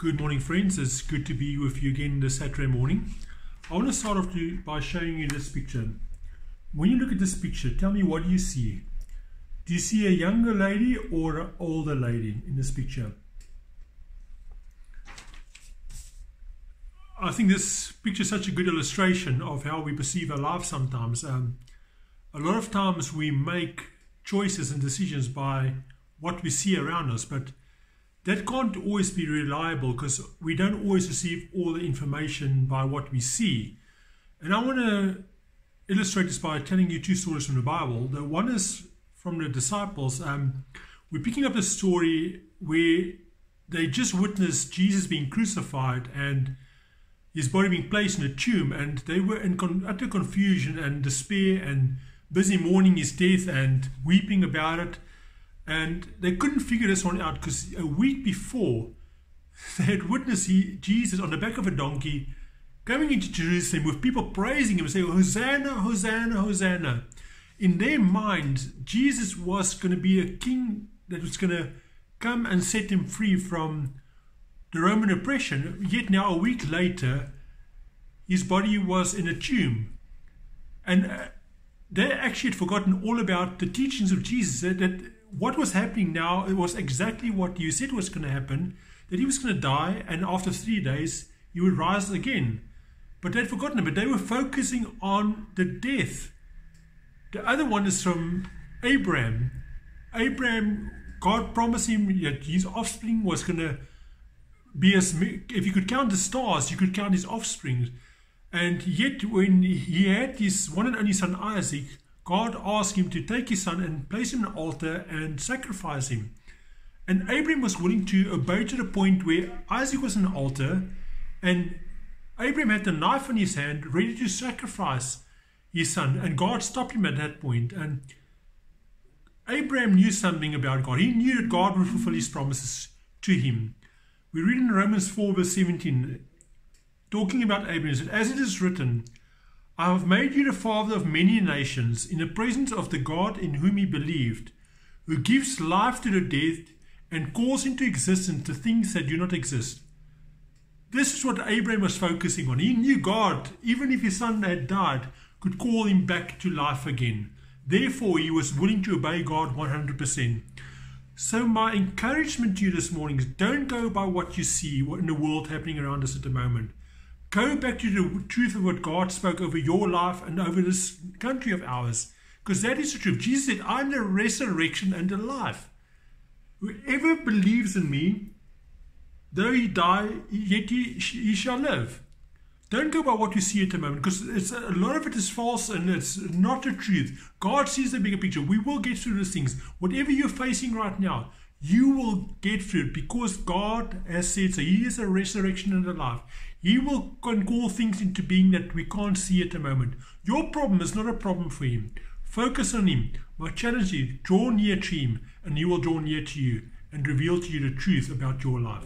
Good morning, friends. It's good to be with you again this Saturday morning. I want to start off by showing you this picture. When you look at this picture, tell me, what do you see? Do you see a younger lady or an older lady in this picture? I think this picture is such a good illustration of how we perceive our life sometimes. A lot of times we make choices and decisions by what we see around us, but that can't always be reliable because we don't always receive all the information by what we see. And I want to illustrate this by telling you two stories from the Bible. The one is from the disciples. We're picking up a story where they just witnessed Jesus being crucified and his body being placed in a tomb, and they were in utter confusion and despair and busy mourning his death and weeping about it. And they couldn't figure this one out because a week before they had witnessed Jesus on the back of a donkey coming into Jerusalem with people praising him and saying, "Hosanna, Hosanna, Hosanna." In their mind, Jesus was going to be a king that was going to come and set them free from the Roman oppression. Yet now, a week later, his body was in a tomb. And they actually had forgotten all about the teachings of Jesus, that what was happening now, it was exactly what you said was going to happen, that he was going to die, and after 3 days, he would rise again. But they'd forgotten it, but they were focusing on the death. The other one is from Abraham. Abraham, God promised him that his offspring was going to be as, if you could count the stars, you could count his offspring. And yet when he had his one and only son Isaac, God asked him to take his son and place him on an altar and sacrifice him. And Abraham was willing to obey to the point where Isaac was on an altar, and Abraham had the knife in his hand ready to sacrifice his son. And God stopped him at that point. And Abraham knew something about God. He knew that God would fulfill his promises to him. We read in Romans 4 verse 17, talking about Abraham, that as it is written, "I have made you the father of many nations in the presence of the God in whom he believed, who gives life to the dead and calls into existence the things that do not exist." This is what Abraham was focusing on. He knew God, even if his son had died, could call him back to life again. Therefore, he was willing to obey God 100%. So my encouragement to you this morning is, don't go by what you see in the world happening around us at the moment. Go back to the truth of what God spoke over your life and over this country of ours, because that is the truth. Jesus said, "I'm the resurrection and the life. Whoever believes in me, though he die, yet he shall live." Don't go by what you see at the moment, because a lot of it is false and it's not the truth. God sees the bigger picture. We will get through these things. Whatever you're facing right now, you will get through it because God has said so. He is a resurrection and a life. He will call things into being that we can't see at the moment. Your problem is not a problem for him. Focus on him. My challenge is, draw near to him and he will draw near to you and reveal to you the truth about your life.